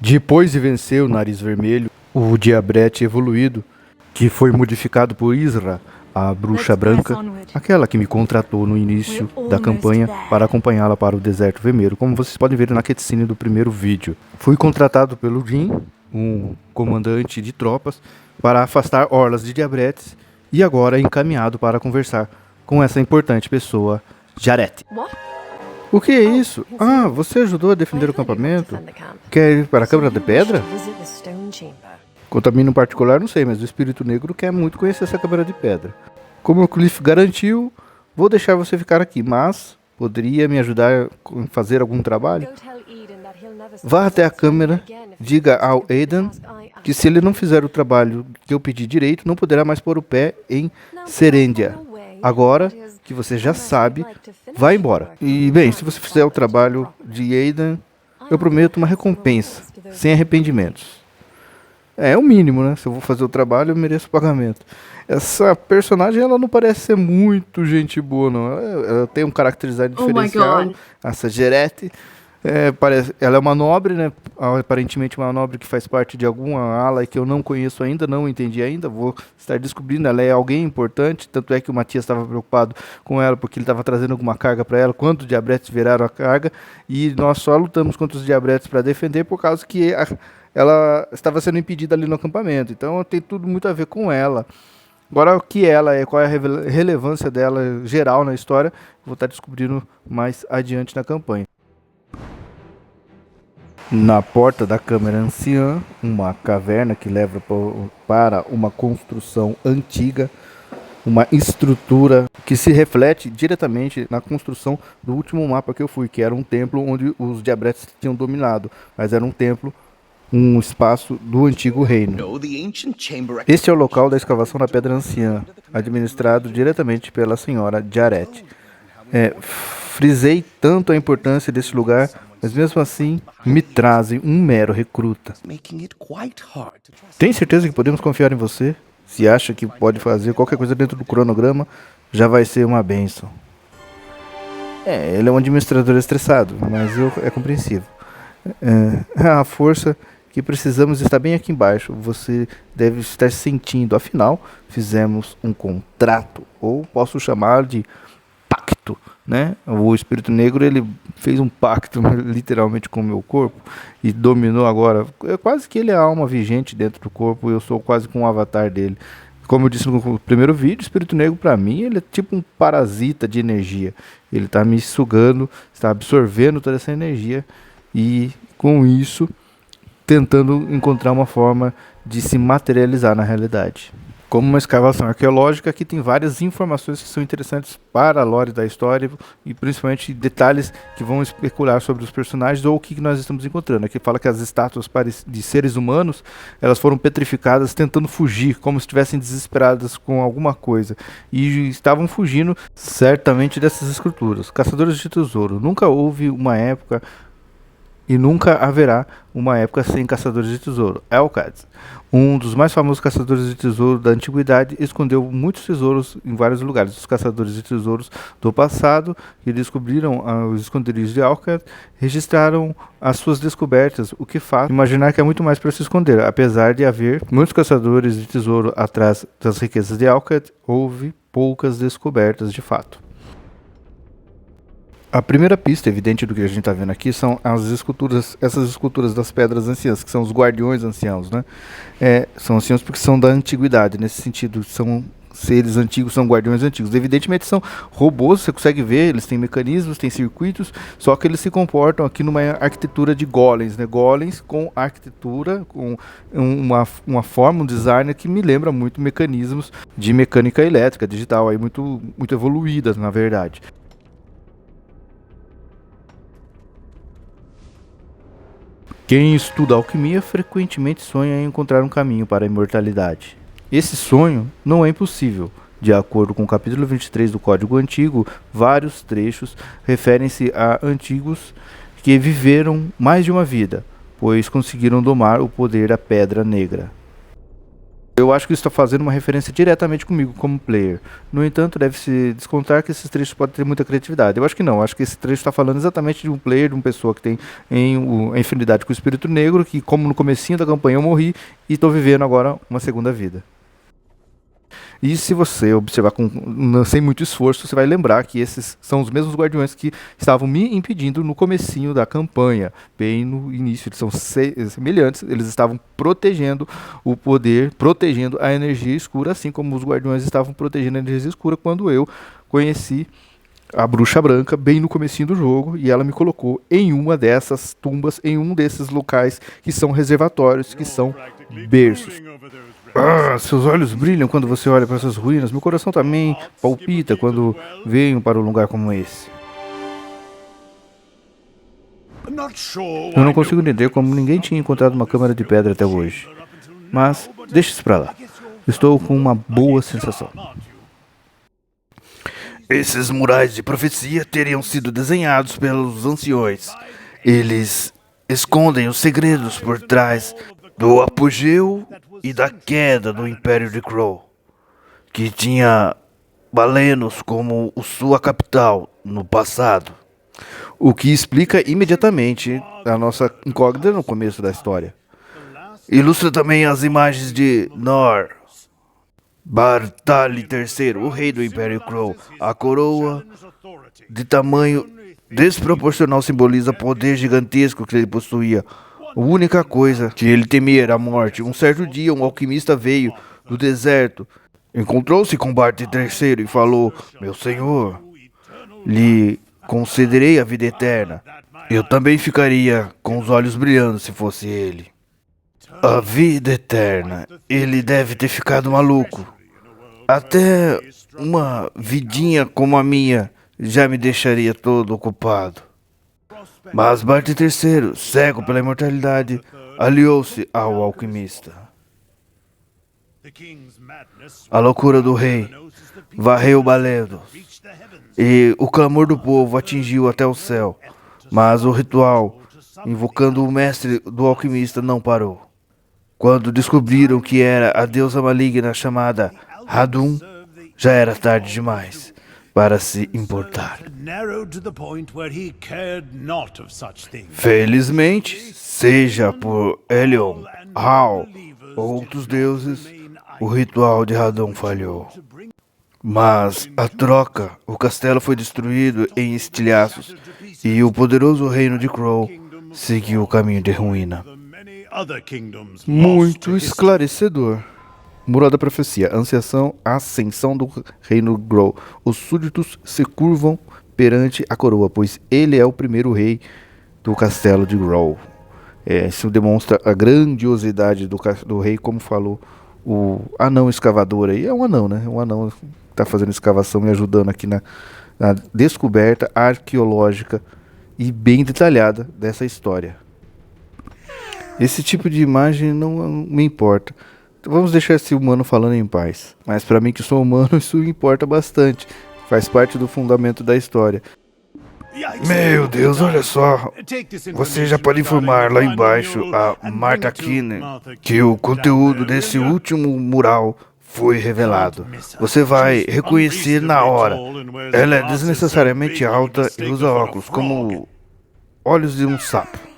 Depois de vencer o Nariz Vermelho, o Diabrete evoluído, que foi modificado por Isra, a Bruxa Branca, aquela que me contratou no início da campanha para acompanhá-la para o Deserto Vermelho, como vocês podem ver na cutscene do primeiro vídeo. Fui contratado pelo Jin, um comandante de tropas, para afastar orlas de Diabretes e agora encaminhado para conversar com essa importante pessoa, Jareth. O que é isso? Ah, você ajudou a defender o acampamento? Quer ir para a Câmara de Pedra? Quanto a mim no particular, não sei, mas o Espírito Negro quer muito conhecer essa Câmara de Pedra. Como o Cliff garantiu, vou deixar você ficar aqui, mas poderia me ajudar a fazer algum trabalho? Vá até a Câmara, diga ao Aidan que se ele não fizer o trabalho que eu pedi direito, não poderá mais pôr o pé em Serendia. Agora que você já sabe, vá embora. E bem, se você fizer o trabalho de Aidan, eu prometo uma recompensa, sem arrependimentos. É o mínimo, né? Se eu vou fazer o trabalho, eu mereço pagamento. Essa personagem, ela não parece ser muito gente boa, não. Ela tem um caracterizado diferenciado, essa Jareth. Ela é uma nobre, né? Aparentemente uma nobre que faz parte de alguma ala que eu não conheço ainda, não entendi ainda, vou estar descobrindo. Ela é alguém importante, tanto é que o Matias estava preocupado com ela porque ele estava trazendo alguma carga para ela quando os Diabretes viraram a carga, e nós só lutamos contra os Diabretes para defender por causa que ela estava sendo impedida ali no acampamento. Então tem tudo muito a ver com ela. Agora, o que ela é, qual é a relevância dela geral na história, vou estar descobrindo mais adiante na campanha. Na porta da Câmara Anciã, uma caverna que leva para uma construção antiga, uma estrutura que se reflete diretamente na construção do último mapa que eu fui, que era um templo onde os Diabretes tinham dominado, mas era um templo, um espaço do antigo reino. Este é o local da escavação da Pedra Anciã, administrado diretamente pela senhora Jareth. Frisei tanto a importância desse lugar, mas mesmo assim me trazem um mero recruta. Tem certeza que podemos confiar em você? Se acha que pode fazer qualquer coisa dentro do cronograma, já vai ser uma bênção. Ele é um administrador estressado, mas é compreensível. A força que precisamos está bem aqui embaixo. Você deve estar sentindo. Afinal, fizemos um contrato, ou posso chamar de pacto, né? O Espírito Negro, ele fez um pacto literalmente com o meu corpo e dominou agora. Quase que ele é a alma vigente dentro do corpo. Eu sou quase com um avatar dele. Como eu disse no primeiro vídeo, o Espírito Negro para mim, ele é tipo um parasita de energia. Ele está me sugando, está absorvendo toda essa energia e com isso tentando encontrar uma forma de se materializar na realidade. Como uma escavação arqueológica, aqui tem várias informações que são interessantes para a lore da história e principalmente detalhes que vão especular sobre os personagens ou o que nós estamos encontrando. Aqui fala que as estátuas de seres humanos, elas foram petrificadas tentando fugir, como se estivessem desesperadas com alguma coisa, e estavam fugindo certamente dessas esculturas. Caçadores de tesouro. Nunca houve uma época e nunca haverá uma época sem caçadores de tesouro. Elcad, um dos mais famosos caçadores de tesouro da antiguidade, escondeu muitos tesouros em vários lugares. Os caçadores de tesouros do passado, que descobriram os esconderijos de Elcad, registraram as suas descobertas, o que faz imaginar que há muito mais para se esconder. Apesar de haver muitos caçadores de tesouro atrás das riquezas de Elcad, houve poucas descobertas de fato. A primeira pista evidente do que a gente está vendo aqui são as esculturas, essas esculturas das pedras anciãs, que são os guardiões anciãos, né? São anciãos porque são da antiguidade, nesse sentido, são seres antigos, são guardiões antigos. Evidentemente são robôs, você consegue ver, eles têm mecanismos, têm circuitos, só que eles se comportam aqui numa arquitetura de golems, né? Golems com arquitetura, com uma forma, um design que me lembra muito mecanismos de mecânica elétrica, digital, aí muito evoluídas, na verdade. Quem estuda alquimia frequentemente sonha em encontrar um caminho para a imortalidade. Esse sonho não é impossível. De acordo com o capítulo 23 do Código Antigo, vários trechos referem-se a antigos que viveram mais de uma vida, pois conseguiram domar o poder da Pedra Negra. Eu acho que isso está fazendo uma referência diretamente comigo como player. No entanto, deve-se descontar que esses trechos podem ter muita criatividade. Eu acho que não. Eu acho que esse trecho está falando exatamente de um player, de uma pessoa que tem a infinidade com o espírito negro, que como no comecinho da campanha eu morri e estou vivendo agora uma segunda vida. E se você observar sem muito esforço, você vai lembrar que esses são os mesmos guardiões que estavam me impedindo no comecinho da campanha, bem no início. Eles são semelhantes, eles estavam protegendo o poder, protegendo a energia escura, assim como os guardiões estavam protegendo a energia escura quando eu conheci a bruxa branca bem no comecinho do jogo e ela me colocou em uma dessas tumbas, em um desses locais que são reservatórios, que são berços. Seus olhos brilham quando você olha para essas ruínas. Meu coração também palpita quando venho para um lugar como esse. Eu não consigo entender como ninguém tinha encontrado uma câmara de pedra até hoje. Mas deixe isso para lá. Estou com uma boa sensação. Esses murais de profecia teriam sido desenhados pelos anciões. Eles escondem os segredos por trás do apogeu e da queda do Império de Crow, que tinha Balenos como sua capital no passado. O que explica imediatamente a nossa incógnita no começo da história. Ilustra também as imagens de Nor, Bartali III, o rei do Império Crow. A coroa de tamanho desproporcional simboliza o poder gigantesco que ele possuía. A única coisa que ele temia era a morte. Um certo dia, um alquimista veio do deserto, encontrou-se com Bart III e falou: Meu senhor, lhe concederei a vida eterna. Eu também ficaria com os olhos brilhando se fosse ele. A vida eterna. Ele deve ter ficado maluco. Até uma vidinha como a minha já me deixaria todo ocupado. Mas Bart III, cego pela imortalidade, aliou-se ao alquimista. A loucura do rei varreu Baledos, e o clamor do povo atingiu até o céu. Mas o ritual, invocando o mestre do alquimista, não parou. Quando descobriram que era a deusa maligna chamada Hadum, já era tarde demais para se importar. Felizmente, seja por Elion, Hal ou outros deuses, o ritual de Hadum falhou. Mas a troca, o castelo foi destruído em estilhaços e o poderoso reino de Crow seguiu o caminho de ruína. Muito esclarecedor. Mural da profecia, ascensão do reino Grow. Os súditos se curvam perante a coroa, pois ele é o primeiro rei do castelo de Grow. Isso demonstra a grandiosidade do rei, como falou o anão escavador aí. É um anão, né? Um anão que está fazendo escavação e ajudando aqui na descoberta arqueológica e bem detalhada dessa história. Esse tipo de imagem não me importa. Vamos deixar esse humano falando em paz. Mas para mim que sou humano, isso importa bastante. Faz parte do fundamento da história. Meu Deus, olha só. Você já pode informar lá embaixo a Martha Kinner que o conteúdo desse último mural foi revelado. Você vai reconhecer na hora. Ela é desnecessariamente alta e usa óculos, como olhos de um sapo.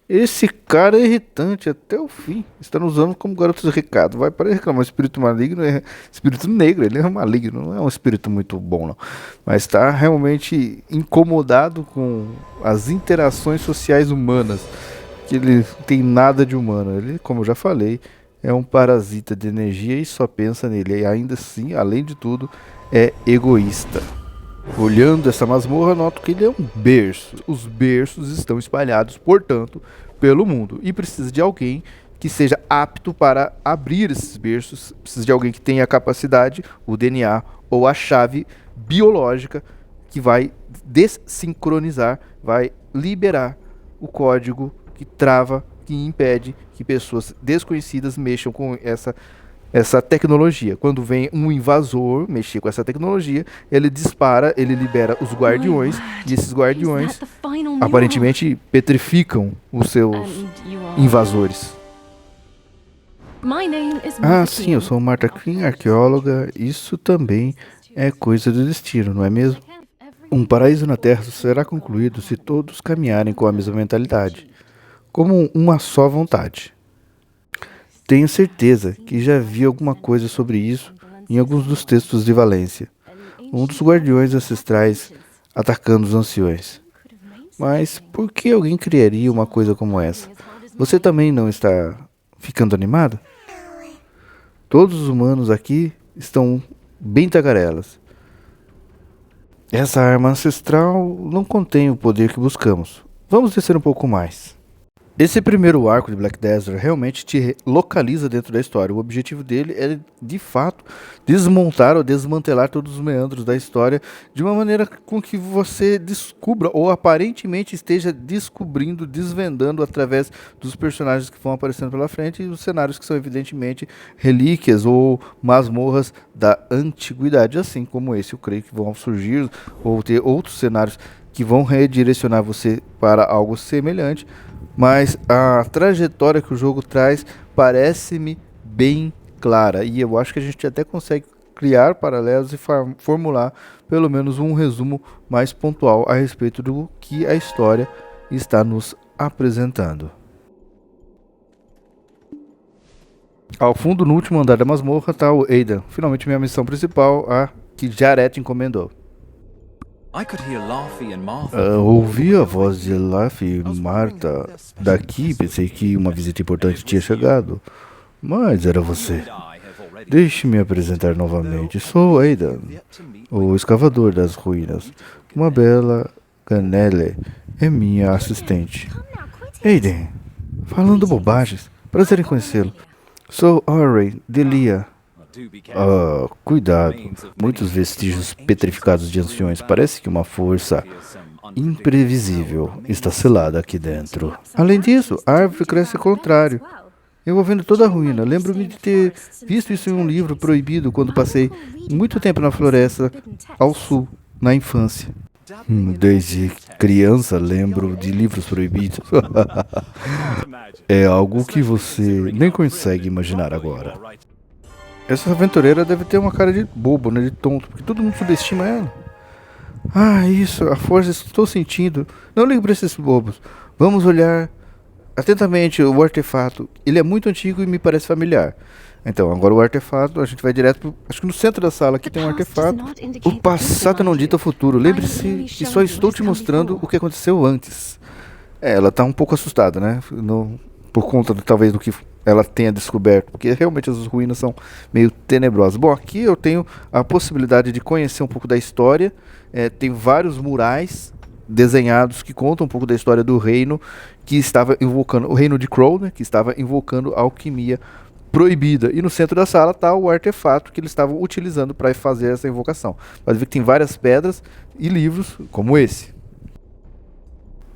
Esse cara é irritante até o fim. Está nos usando como garoto de recado. Vai para reclamar. O espírito maligno é espírito negro. Ele é maligno, não é um espírito muito bom, não. Mas está realmente incomodado com as interações sociais humanas. Que ele não tem nada de humano. Ele, como eu já falei, é um parasita de energia e só pensa nele. E ainda assim, além de tudo, é egoísta. Olhando essa masmorra, noto que ele é um berço. Os berços estão espalhados, portanto, pelo mundo. E precisa de alguém que seja apto para abrir esses berços. Precisa de alguém que tenha a capacidade, o DNA ou a chave biológica que vai desincronizar, vai liberar o código que trava, que impede que pessoas desconhecidas mexam com essa tecnologia. Quando vem um invasor mexer com essa tecnologia, ele dispara, ele libera os guardiões, e esses guardiões aparentemente petrificam os seus invasores. Ah, sim, eu sou Martha Quinn, arqueóloga. Isso também é coisa do destino, não é mesmo? Um paraíso na Terra será concluído se todos caminharem com a mesma mentalidade, como uma só vontade. Tenho certeza que já vi alguma coisa sobre isso em alguns dos textos de Valência, um dos guardiões ancestrais atacando os anciões. Mas por que alguém criaria uma coisa como essa? Você também não está ficando animado? Todos os humanos aqui estão bem tagarelas. Essa arma ancestral não contém o poder que buscamos. Vamos descer um pouco mais. Esse primeiro arco de Black Desert realmente te localiza dentro da história. O objetivo dele é, de fato, desmontar ou desmantelar todos os meandros da história de uma maneira com que você descubra ou aparentemente esteja descobrindo, desvendando através dos personagens que vão aparecendo pela frente e os cenários que são evidentemente relíquias ou masmorras da antiguidade, assim como esse. Eu creio que vão surgir ou ter outros cenários que vão redirecionar você para algo semelhante. Mas a trajetória que o jogo traz parece-me bem clara. E eu acho que a gente até consegue criar paralelos e formular pelo menos um resumo mais pontual a respeito do que a história está nos apresentando. Ao fundo, no último andar da masmorra, está o Aidan. Finalmente minha missão principal, a que Jareth encomendou. Ouvi a voz de Laffy e Martha daqui. Pensei que uma visita importante tinha chegado, mas era você. Deixe-me apresentar novamente. Sou Aidan, o escavador das ruínas. Uma bela Ganelle é minha assistente. Aidan, falando bobagens. Prazer em conhecê-lo. Sou Oren Delia. Cuidado. Muitos vestígios petrificados de anciões. Parece que uma força imprevisível está selada aqui dentro. Além disso, a árvore cresce ao contrário, envolvendo toda a ruína. Lembro-me de ter visto isso em um livro proibido quando passei muito tempo na floresta ao sul, na infância. Desde criança lembro de livros proibidos. É algo que você nem consegue imaginar agora. Essa aventureira deve ter uma cara de bobo, né? De tonto, porque todo mundo subestima ela. Isso, a força, estou sentindo. Não ligo para esses bobos. Vamos olhar atentamente o artefato. Ele é muito antigo e me parece familiar. Então, agora o artefato, a gente vai direto pro... Acho que no centro da sala aqui tem um artefato. O passado não dita o futuro. Lembre-se que só estou te mostrando o que aconteceu antes. Ela tá um pouco assustada, né? Por conta talvez do que ela tenha descoberto, porque realmente as ruínas são meio tenebrosas. Bom, aqui eu tenho a possibilidade de conhecer um pouco da história. Tem vários murais desenhados que contam um pouco da história do reino que estava invocando, o reino de Crow, né, que estava invocando a alquimia proibida. E no centro da sala está o artefato que eles estavam utilizando para fazer essa invocação. Pode ver que tem várias pedras e livros como esse.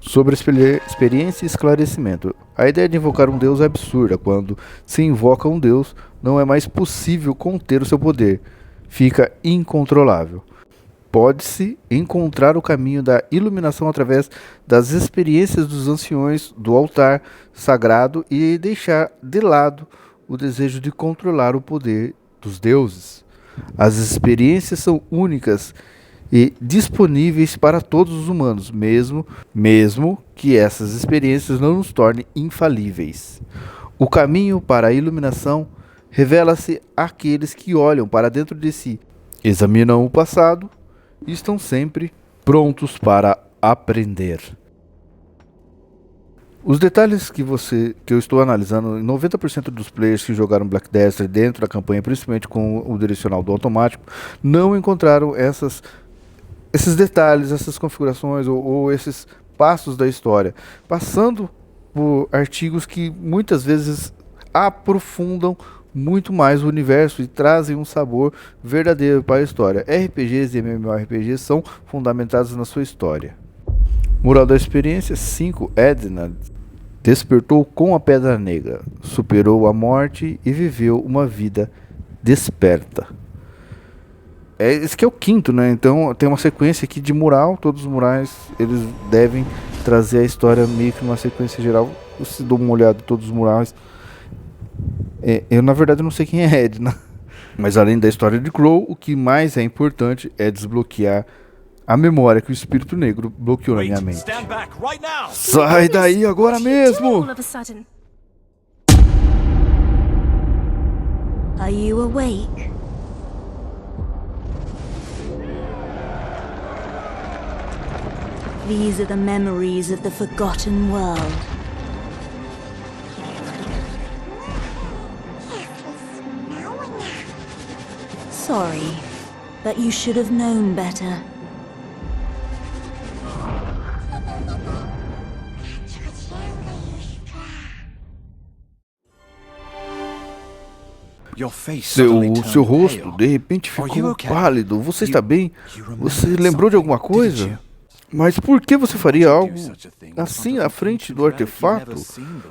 Sobre experiência e esclarecimento. A ideia de invocar um deus é absurda. Quando se invoca um deus, não é mais possível conter o seu poder. Fica incontrolável. Pode-se encontrar o caminho da iluminação através das experiências dos anciões do altar sagrado e deixar de lado o desejo de controlar o poder dos deuses. As experiências são únicas e disponíveis para todos os humanos, mesmo que essas experiências não nos tornem infalíveis. O caminho para a iluminação revela-se àqueles que olham para dentro de si, examinam o passado e estão sempre prontos para aprender. Os detalhes que eu estou analisando, 90% dos players que jogaram Black Desert dentro da campanha, principalmente com o direcional do automático, não encontraram esses detalhes, essas configurações ou esses passos da história, passando por artigos que muitas vezes aprofundam muito mais o universo e trazem um sabor verdadeiro para a história. RPGs e MMORPGs são fundamentados na sua história. Mural da experiência 5. Edna despertou com a Pedra Negra, superou a morte e viveu uma vida desperta. Esse que é o quinto, né? Então tem uma sequência aqui de mural. Todos os murais eles devem trazer a história meio que numa sequência geral. Eu se dou uma olhada em todos os murais, Eu na verdade não sei quem é Edna. Mas além da história de Crow, o que mais é importante é desbloquear a memória que o espírito negro bloqueou na minha mente. Sai daí agora mesmo! Are you awake? These are the memories of the forgotten world. Sorry, but you should have known better. Seu rosto de repente ficou pálido. Você está bem? Você lembrou de alguma coisa? Mas por que você faria algo assim à frente do artefato?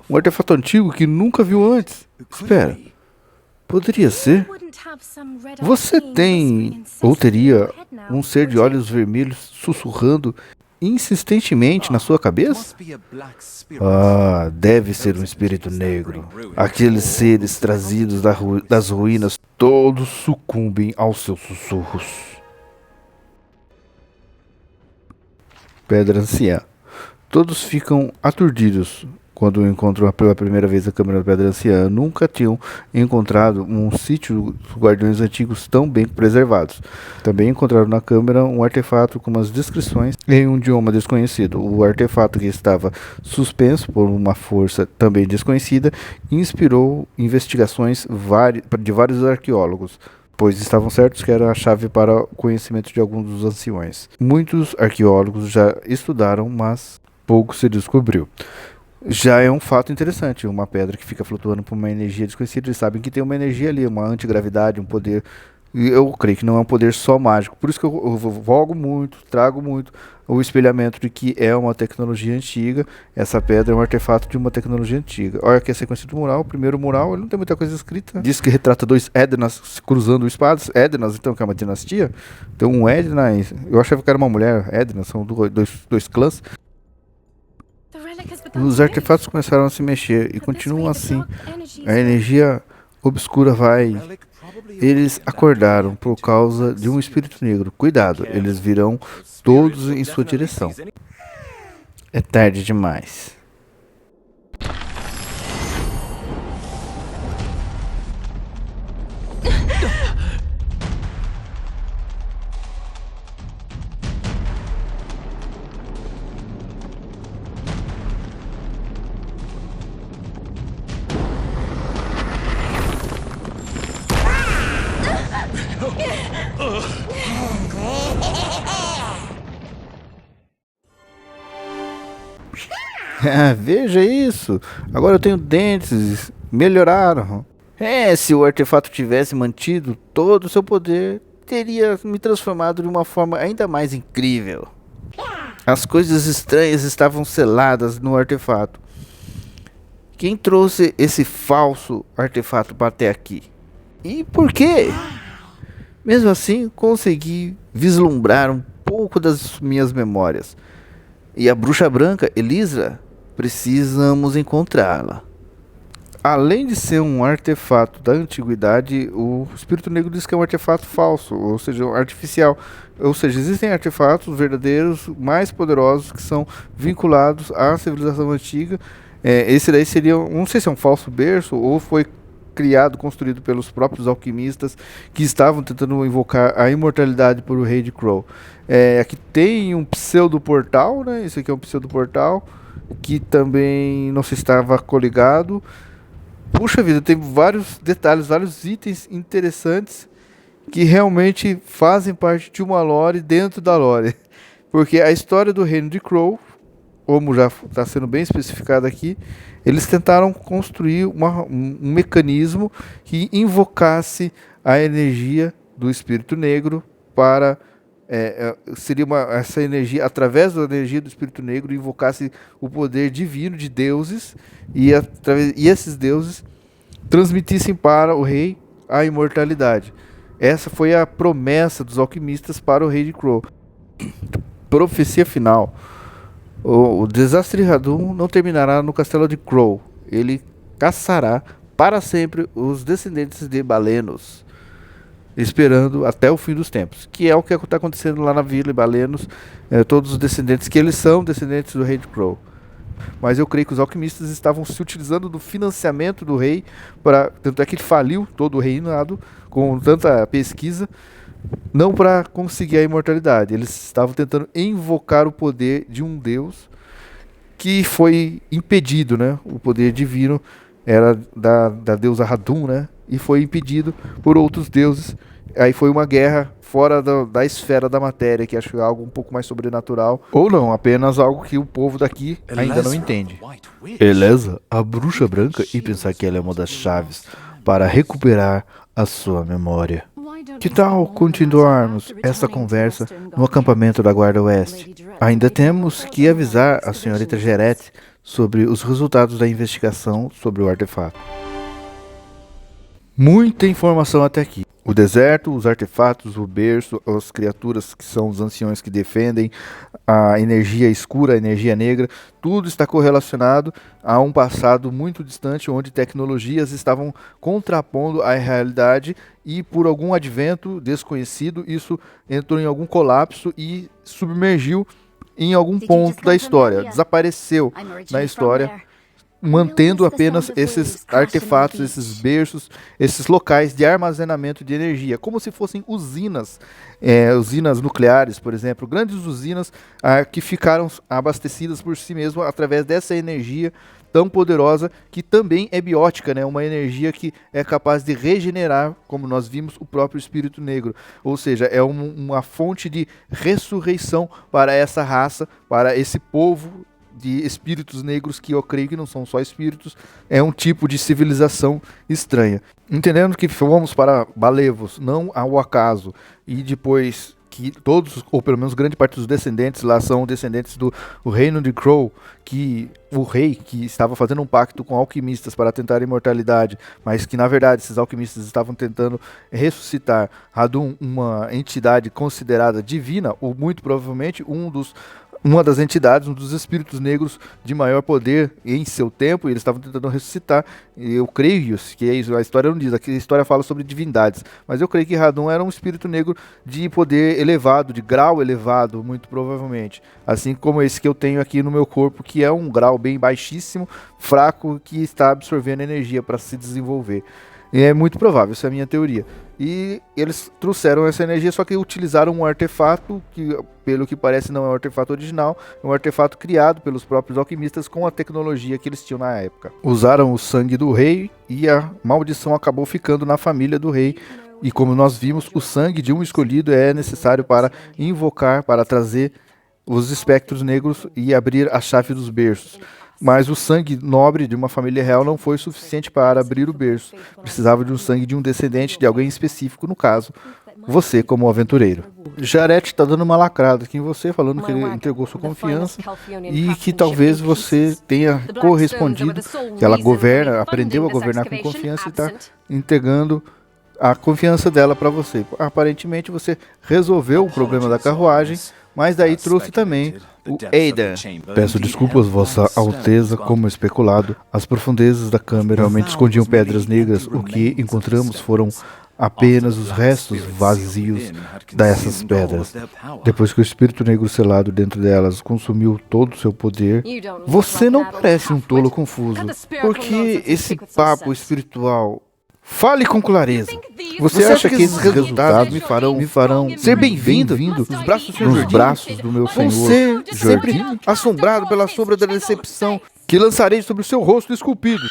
Um artefato antigo que nunca viu antes. Espera, poderia ser? Você tem, ou teria, um ser de olhos vermelhos sussurrando insistentemente na sua cabeça? Ah, deve ser um espírito negro. Aqueles seres trazidos das ruínas, todos sucumbem aos seus sussurros. Pedra Anciã. Todos ficam aturdidos quando encontram pela primeira vez a câmara da Pedra Anciã. Nunca tinham encontrado um sítio dos guardiões antigos tão bem preservados. Também encontraram na câmara um artefato com umas descrições em um idioma desconhecido. O artefato, que estava suspenso por uma força também desconhecida, inspirou investigações de vários arqueólogos, pois estavam certos que era a chave para o conhecimento de alguns dos anciões. Muitos arqueólogos já estudaram, mas pouco se descobriu. Já é um fato interessante, uma pedra que fica flutuando por uma energia desconhecida. Eles sabem que tem uma energia ali, uma antigravidade, um poder. E eu creio que não é um poder só mágico. Por isso que eu vogo muito, trago muito o espelhamento de que é uma tecnologia antiga. Essa pedra é um artefato de uma tecnologia antiga. Olha aqui a sequência do mural. O primeiro mural, ele não tem muita coisa escrita. Diz que retrata dois Ednas se cruzando espadas. Ednas, então, que é uma dinastia. Então, um Edna, eu achava que era uma mulher. Edna, são dois clãs. Os artefatos começaram a se mexer e continuam assim. A energia obscura vai. Eles acordaram por causa de um espírito negro. Cuidado, eles virão todos em sua direção. É tarde demais. Veja isso! Agora eu tenho dentes, melhoraram. Se o artefato tivesse mantido todo o seu poder, teria me transformado de uma forma ainda mais incrível. As coisas estranhas estavam seladas no artefato. Quem trouxe esse falso artefato para até aqui? E por quê? Mesmo assim, consegui vislumbrar um pouco das minhas memórias. E a bruxa branca, Elisra, precisamos encontrá-la. Além de ser um artefato da antiguidade, o Espírito Negro diz que é um artefato falso, ou seja, artificial. Ou seja, existem artefatos verdadeiros mais poderosos que são vinculados à civilização antiga. Esse daí seria, não sei se é um falso berço ou foi criado, construído pelos próprios alquimistas que estavam tentando invocar a imortalidade por o Rei de Crow. Aqui tem um pseudo-portal, né? Esse aqui é um pseudo-portal que também não se estava coligado. Puxa vida, tem vários detalhes, vários itens interessantes que realmente fazem parte de uma lore dentro da lore. Porque a história do Reino de Crow, como já está sendo bem especificado aqui, eles tentaram construir um mecanismo que invocasse a energia do Espírito Negro para... seria essa energia, através da energia do Espírito Negro, invocasse o poder divino de deuses e esses deuses transmitissem para o rei a imortalidade. Essa foi a promessa dos alquimistas para o Rei de Crow. Profecia final. O desastre Radum não terminará no castelo de Crow. Ele caçará para sempre os descendentes de Balenos, esperando até o fim dos tempos, que é o que está acontecendo lá na Vila Balenos, todos os descendentes, que eles são descendentes do rei de Crow. Mas eu creio que os alquimistas estavam se utilizando do financiamento do rei, tanto é que ele faliu todo o reinado com tanta pesquisa, não para conseguir a imortalidade. Eles estavam tentando invocar o poder de um deus que foi impedido, né? O poder divino era da deusa Hadum, né? E foi impedido por outros deuses. Aí foi uma guerra fora da esfera da matéria, que acho que é algo um pouco mais sobrenatural. Ou não, apenas algo que o povo daqui ainda não entende. Eleza, a bruxa branca, e pensar que ela é uma das chaves para recuperar a sua memória. Que tal continuarmos essa conversa no acampamento da Guarda Oeste? Ainda temos que avisar a senhorita Gerette sobre os resultados da investigação sobre o artefato. Muita informação até aqui. O deserto, os artefatos, o berço, as criaturas que são os anciões que defendem, a energia escura, a energia negra, tudo está correlacionado a um passado muito distante, onde tecnologias estavam contrapondo a realidade e por algum advento desconhecido, isso entrou em algum colapso e submergiu em algum ponto da história, desapareceu na história, mantendo apenas esses artefatos, esses berços, esses locais de armazenamento de energia, como se fossem usinas, usinas nucleares, por exemplo, grandes usinas que ficaram abastecidas por si mesmas através dessa energia tão poderosa, que também é biótica, né? Uma energia que é capaz de regenerar, como nós vimos, o próprio espírito negro, ou seja, é uma fonte de ressurreição para essa raça, para esse povo de espíritos negros, que eu creio que não são só espíritos, é um tipo de civilização estranha. Entendendo que fomos para Balevos, não ao acaso, e depois que todos, ou pelo menos grande parte dos descendentes lá são descendentes do reino de Crow, que o rei que estava fazendo um pacto com alquimistas para tentar a imortalidade, mas que na verdade esses alquimistas estavam tentando ressuscitar Hadum, uma entidade considerada divina, ou muito provavelmente uma das entidades, um dos espíritos negros de maior poder em seu tempo, e eles estavam tentando ressuscitar. Eu creio que é isso, a história não diz, aqui a história fala sobre divindades, mas eu creio que Hadum era um espírito negro de poder elevado, de grau elevado, muito provavelmente, assim como esse que eu tenho aqui no meu corpo, que é um grau bem baixíssimo, fraco, que está absorvendo energia para se desenvolver. E é muito provável, essa é a minha teoria. E eles trouxeram essa energia, só que utilizaram um artefato que, pelo que parece, não é um artefato original, é um artefato criado pelos próprios alquimistas com a tecnologia que eles tinham na época. Usaram o sangue do rei e a maldição acabou ficando na família do rei. E como nós vimos, o sangue de um escolhido é necessário para invocar, para trazer os espectros negros e abrir a chave dos berços. Mas o sangue nobre de uma família real não foi suficiente para abrir o berço. Precisava de um sangue de um descendente, de alguém específico, no caso, você como aventureiro. Jareth está dando uma lacrada aqui em você, falando que ele entregou sua confiança e que talvez você tenha correspondido, que ela governa, aprendeu a governar com confiança e está entregando a confiança dela para você. Aparentemente você resolveu o problema da carruagem, mas daí trouxe também o Aidan. Peço desculpas, Vossa Alteza, como especulado. As profundezas da câmara realmente escondiam pedras negras. O que encontramos foram apenas os restos vazios dessas pedras. Depois que o espírito negro selado dentro delas consumiu todo o seu poder, você não parece um tolo confuso. Porque esse papo espiritual... Fale com clareza. Você acha que esses resultados me farão ser bem-vindo nos braços do meu Senhor? Você sempre assombrado pela sombra da decepção que lançarei sobre o seu rosto esculpido.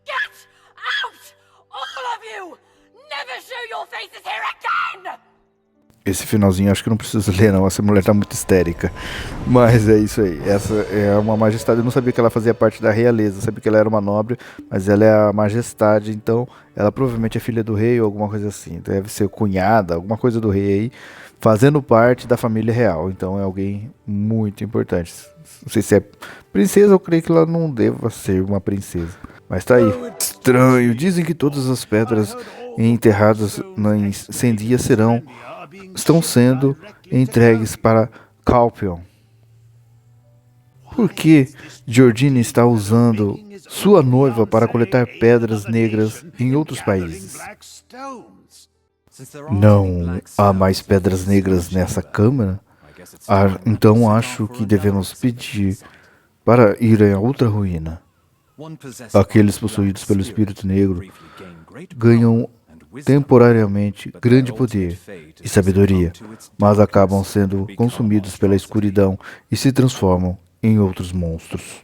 Get out! All of you! Never show your faces here again! Esse finalzinho acho que não preciso ler não, essa mulher tá muito histérica. Mas é isso aí, essa é uma majestade, eu não sabia que ela fazia parte da realeza, eu sabia que ela era uma nobre, mas ela é a majestade, então ela provavelmente é filha do rei ou alguma coisa assim, deve ser cunhada, alguma coisa do rei aí, fazendo parte da família real, então é alguém muito importante. Não sei se é princesa, eu creio que ela não deva ser uma princesa, mas tá aí. Estranho, dizem que todas as pedras enterradas em 100 dias estão sendo entregues para Calpion. Por que Georgina está usando sua noiva para coletar pedras negras em outros países? Não há mais pedras negras nessa câmara? Então acho que devemos pedir para ir a outra ruína. Aqueles possuídos pelo Espírito Negro ganham temporariamente grande poder e sabedoria, mas acabam sendo consumidos pela escuridão e se transformam em outros monstros.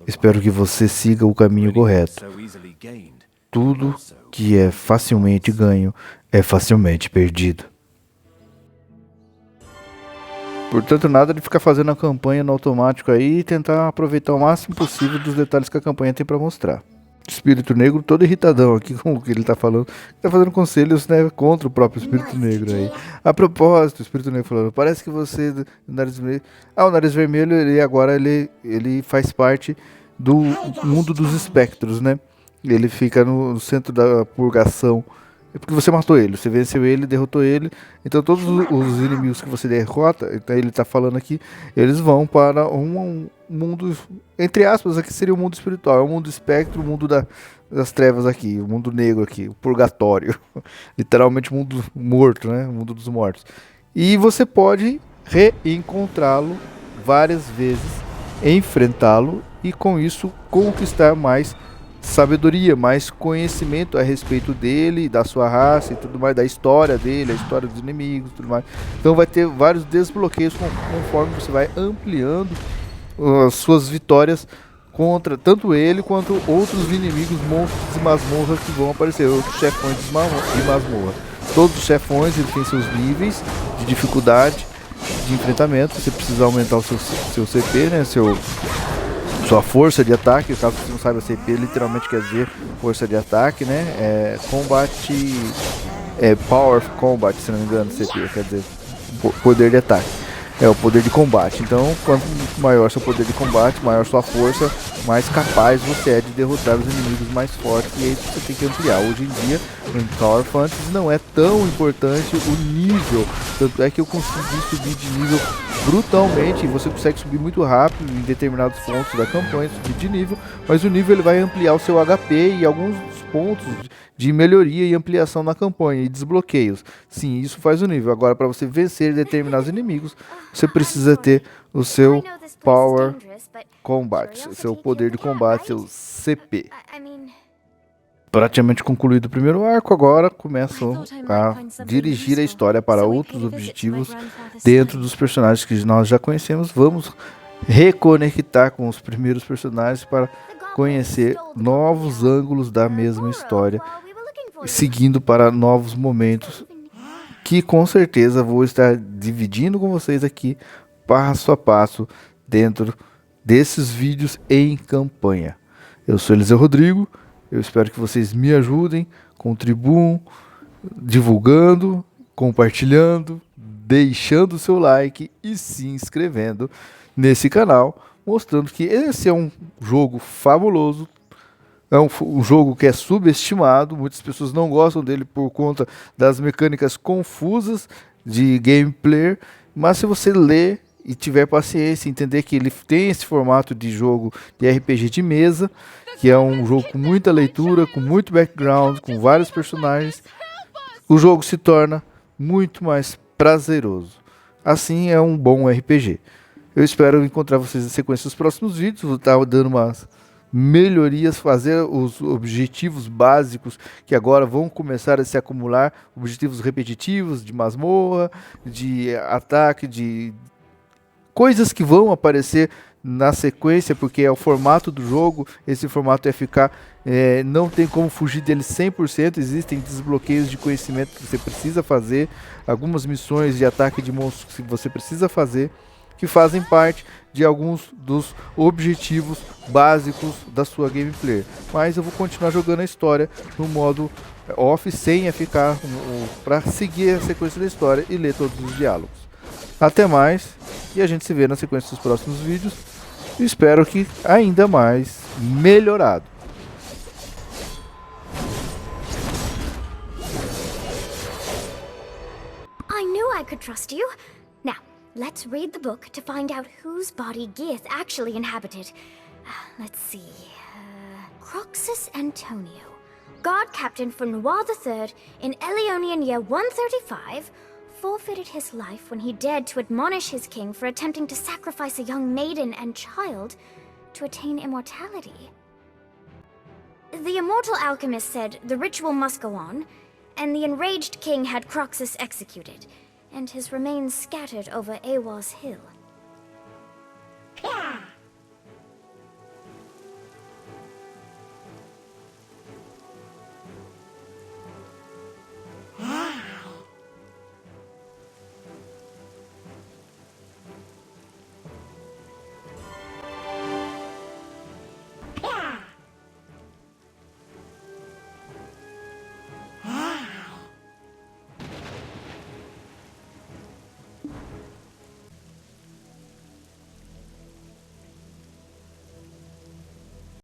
Espero que você siga o caminho correto. Tudo que é facilmente ganho é facilmente perdido. Portanto, nada de ficar fazendo a campanha no automático aí e tentar aproveitar o máximo possível dos detalhes que a campanha tem para mostrar. Espírito Negro todo irritadão aqui com o que ele está falando. Está fazendo conselhos, né, contra o próprio Espírito Negro aí. A propósito, o Espírito Negro falando, parece que você, o Nariz Vermelho... o Nariz Vermelho, ele faz parte do mundo dos espectros, né? Ele fica no centro da purgação. É porque você matou ele, você venceu ele, derrotou ele. Então todos os inimigos que você derrota, então ele está falando aqui, eles vão para um mundo, entre aspas, aqui seria o mundo espiritual. É o mundo espectro, o mundo das trevas aqui, o mundo negro aqui, o purgatório. Literalmente o mundo morto, né? O mundo dos mortos. E você pode reencontrá-lo várias vezes, enfrentá-lo e com isso conquistar mais sabedoria, mais conhecimento a respeito dele, da sua raça e tudo mais, da história dele, a história dos inimigos e tudo mais. Então vai ter vários desbloqueios conforme você vai ampliando as suas vitórias contra tanto ele quanto outros inimigos, monstros e masmorras que vão aparecer, outros chefões de masmorra. Todos os chefões eles têm seus níveis de dificuldade de enfrentamento. Você precisa aumentar o seu CP, né, sua força de ataque. Caso você não saiba, CP literalmente quer dizer força de ataque, né? Combate, Power of Combat, se não me engano, CP quer dizer poder de ataque. É o poder de combate. Então, quanto maior seu poder de combate, maior sua força, mais capaz você é de derrotar os inimigos mais fortes. E é isso que você tem que ampliar. Hoje em dia, em Tower of Fantasy, não é tão importante o nível. Tanto é que eu consegui subir de nível brutalmente. Você consegue subir muito rápido em determinados pontos da campanha, subir de nível. Mas o nível ele vai ampliar o seu HP e alguns pontos de melhoria e ampliação na campanha e desbloqueios. Sim, isso faz o nível. Agora, para você vencer determinados inimigos, você precisa ter o seu Power Combat, seu poder de combate, seu CP. Praticamente concluído o primeiro arco, agora começam a dirigir a história para outros objetivos dentro dos personagens que nós já conhecemos. Vamos reconectar com os primeiros personagens para conhecer novos ângulos da mesma história, seguindo para novos momentos que com certeza vou estar dividindo com vocês aqui passo a passo dentro desses vídeos em campanha. Eu sou Eliseu Rodrigo, eu espero que vocês me ajudem, contribuam, divulgando, compartilhando, deixando o seu like e se inscrevendo nesse canal, mostrando que esse é um jogo fabuloso. É um jogo que é subestimado, muitas pessoas não gostam dele por conta das mecânicas confusas de gameplay, mas se você ler e tiver paciência, entender que ele tem esse formato de jogo de RPG de mesa, que é um jogo com muita leitura, com muito background, com vários personagens, o jogo se torna muito mais prazeroso. Assim é um bom RPG. Eu espero encontrar vocês na sequência dos próximos vídeos. Vou estar dando umas melhorias, fazer os objetivos básicos que agora vão começar a se acumular, objetivos repetitivos de masmorra, de ataque, de coisas que vão aparecer na sequência, porque é o formato do jogo. Esse formato é ficar, não tem como fugir dele 100%, existem desbloqueios de conhecimento que você precisa fazer, algumas missões de ataque de monstros que você precisa fazer, que fazem parte de alguns dos objetivos básicos da sua gameplay. Mas eu vou continuar jogando a história no modo off, sem ficar para seguir a sequência da história e ler todos os diálogos. Até mais, e a gente se vê na sequência dos próximos vídeos. Espero que ainda mais melhorado. I knew I could trust you. Now, Let's read the book to find out whose body Geath actually inhabited. Let's see. Croxus Antonio, guard captain for Noir III in Elionian year 135, forfeited his life when he dared to admonish his king for attempting to sacrifice a young maiden and child to attain immortality. The immortal alchemist said the ritual must go on, and the enraged king had Croxus executed, and his remains scattered over Awas Hill.